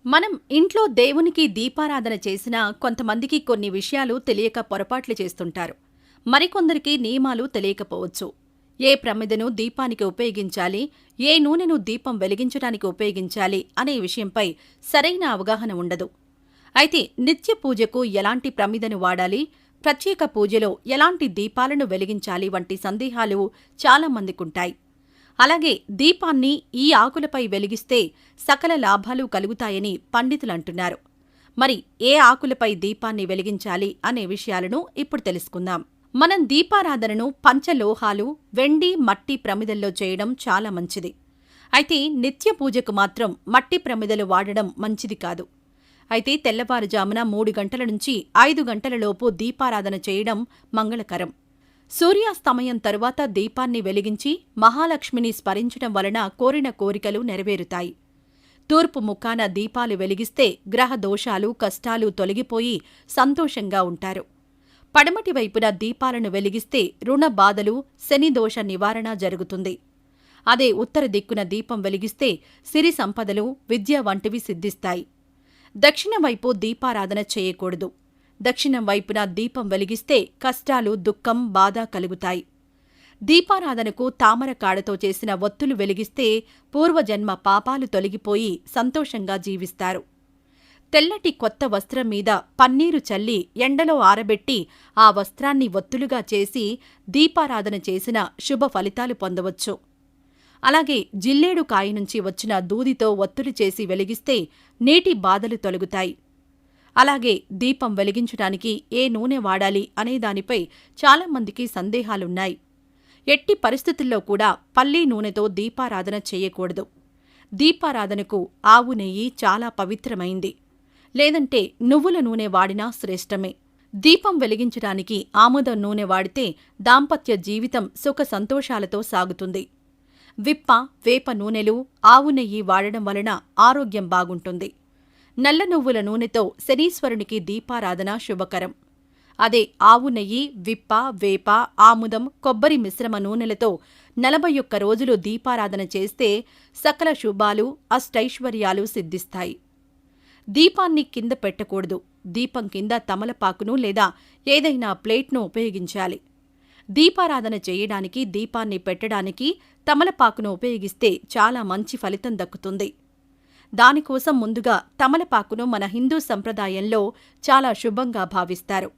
మనం ఇంట్లో దేవునికి దీపారాధన చేసినా కొంతమందికి కొన్ని విషయాలు తెలియక పొరపాట్లు చేస్తుంటారు. మరికొందరికి నియమాలు తెలియకపోవచ్చు. ఏ ప్రమిదను దీపానికి ఉపయోగించాలి, ఏ నూనెను దీపం వెలిగించడానికి ఉపయోగించాలి అనే విషయంపై సరైన అవగాహన ఉండదు. అయితే నిత్య పూజకు ఎలాంటి ప్రమిదను వాడాలి, ప్రత్యేక పూజలో ఎలాంటి దీపాలను వెలిగించాలి వంటి సందేహాలు చాలామందికుంటాయి. అలాగే దీపాన్ని ఈ ఆకులపై వెలిగిస్తే సకల లాభాలు కలుగుతాయని పండితులంటున్నారు. మరి ఏ ఆకులపై దీపాన్ని వెలిగించాలి అనే విషయాలను ఇప్పుడు తెలుసుకుందాం. మనం దీపారాధనను పంచలోహాలు, వెండి, మట్టి ప్రమిదల్లో చేయడం చాలా మంచిది. అయితే నిత్య పూజకు మాత్రం మట్టి ప్రమిదలు వాడడం మంచిది కాదు. అయితే తెల్లవారుజామున 3 గంటల నుంచి 5 గంటలలోపు దీపారాధన చేయడం మంగళకరం. సూర్యాస్తమయం తరువాత దీపాన్ని వెలిగించి మహాలక్ష్మిని స్మరించడం వలన కోరిన కోరికలు నెరవేరుతాయి. తూర్పు ముఖాన దీపాలు వెలిగిస్తే గ్రహ దోషాలు, కష్టాలు తొలగిపోయి సంతోషంగా ఉంటారు. పడమటి వైపున దీపాలను వెలిగిస్తే రుణ బాధలు, శని దోష నివారణ జరుగుతుంది. అదే ఉత్తర దిక్కున దీపం వెలిగిస్తే సిరి సంపదలు, విద్య వంటివి సిద్ధిస్తాయి. దక్షిణ వైపు దీపారాధన చేయకూడదు. దక్షిణం వైపున దీపం వెలిగిస్తే కష్టాలు, దుఃఖం, బాధ కలుగుతాయి. దీపారాధనకు తామర కాడతో చేసిన ఒత్తులు వెలిగిస్తే పూర్వజన్మ పాపాలు తొలగిపోయి సంతోషంగా జీవిస్తారు. తెల్లటి కొత్త వస్త్రం మీద పన్నీరు చల్లి ఎండలో ఆరబెట్టి ఆ వస్త్రాన్ని ఒత్తులుగా చేసి దీపారాధన చేసిన శుభ ఫలితాలు పొందవచ్చు. అలాగే జిల్లేడు కాయ నుంచి వచ్చిన దూదితో ఒత్తులు చేసి వెలిగిస్తే నీటి బాధలు తొలగుతాయి. అలాగే దీపం వెలిగించడానికి ఏ నూనె వాడాలి అనే దానిపై చాలామందికి సందేహాలున్నాయి. ఎట్టి పరిస్థితుల్లో కూడా పల్లీ నూనెతో దీపారాధన చేయకూడదు. దీపారాధనకు ఆవు నెయ్యి చాలా పవిత్రమైంది. లేదంటే నువ్వుల నూనె వాడినా శ్రేష్టమే. దీపం వెలిగించడానికి ఆముదం నూనె వాడితే దాంపత్య జీవితం సుఖ సంతోషాలతో సాగుతుంది. విప్ప, వేప నూనెలు, ఆవు నెయ్యి వాడడం వలన ఆరోగ్యం బాగుంటుంది. నల్ల నువ్వుల నూనెతో శనీశ్వరునికి దీపారాధన శుభకరం. అదే ఆవు నెయ్యి, విప్ప, వేప, ఆముదం, కొబ్బరి మిశ్రమ నూనెలతో 41 రోజులు దీపారాధన చేస్తే సకల శుభాలు, అష్టైశ్వర్యాలు సిద్ధిస్తాయి. దీపాన్ని కింద పెట్టకూడదు. దీపం కింద తమలపాకును లేదా ఏదైనా ప్లేట్ను ఉపయోగించాలి. దీపారాధన చేయడానికి, దీపాన్ని పెట్టడానికి తమలపాకును ఉపయోగిస్తే చాలా మంచి ఫలితం దక్కుతుంది. దానికోసం ముందుగా తమలపాకును మన హిందూ సంప్రదాయంలో చాలా శుభంగా భావిస్తారు.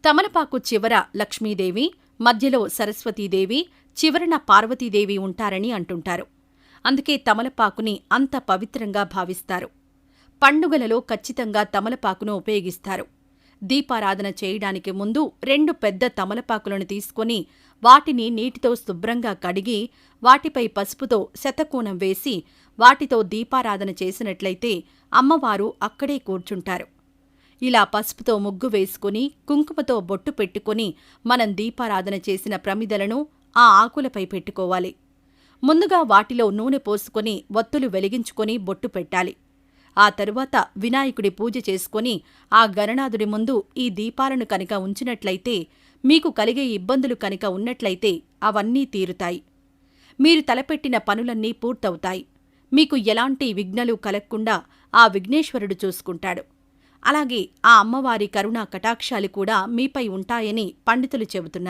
తమలపాకు చివర లక్ష్మీదేవి, మధ్యలో సరస్వతీదేవి, చివరన పార్వతీదేవి ఉంటారని అంటుంటారు. అందుకే తమలపాకుని అంత పవిత్రంగా భావిస్తారు. పండుగలలో ఖచ్చితంగా తమలపాకును ఉపయోగిస్తారు. దీపారాధన చేయడానికి ముందు 2 పెద్ద తమలపాకులను తీసుకొని వాటిని నీటితో శుభ్రంగా కడిగి వాటిపై పసుపుతో శతకోణం వేసి వాటితో దీపారాధన చేసినట్లయితే అమ్మవారు అక్కడే కూర్చుంటారు. ఇలా పసుపుతో ముగ్గు వేసుకుని కుంకుమతో బొట్టు పెట్టుకుని మనం దీపారాధన చేసిన ప్రమిదలను ఆ ఆకులపై పెట్టుకోవాలి. ముందుగా వాటిలో నూనె పోసుకొని ఒత్తులు వెలిగించుకొని బొట్టు పెట్టాలి. ఆ తరువాత వినాయకుడి పూజ చేసుకుని ఆ గణనాథుడి ముందు ఈ దీపాలను కనుక ఉంచినట్లయితే మీకు కలిగే ఇబ్బందులు కనుక ఉన్నట్లయితే అవన్నీ తీరుతాయి. మీరు తలపెట్టిన పనులన్నీ పూర్తవుతాయి. మీకు ఎలాంటి విఘ్నలు కలగకుండా ఆ విఘ్నేశ్వరుడు చూసుకుంటాడు. అలాగే ఆ అమ్మవారి కరుణా కటాక్షాలు కూడా మీపై ఉంటాయని పండితులు చెబుతున్నారు.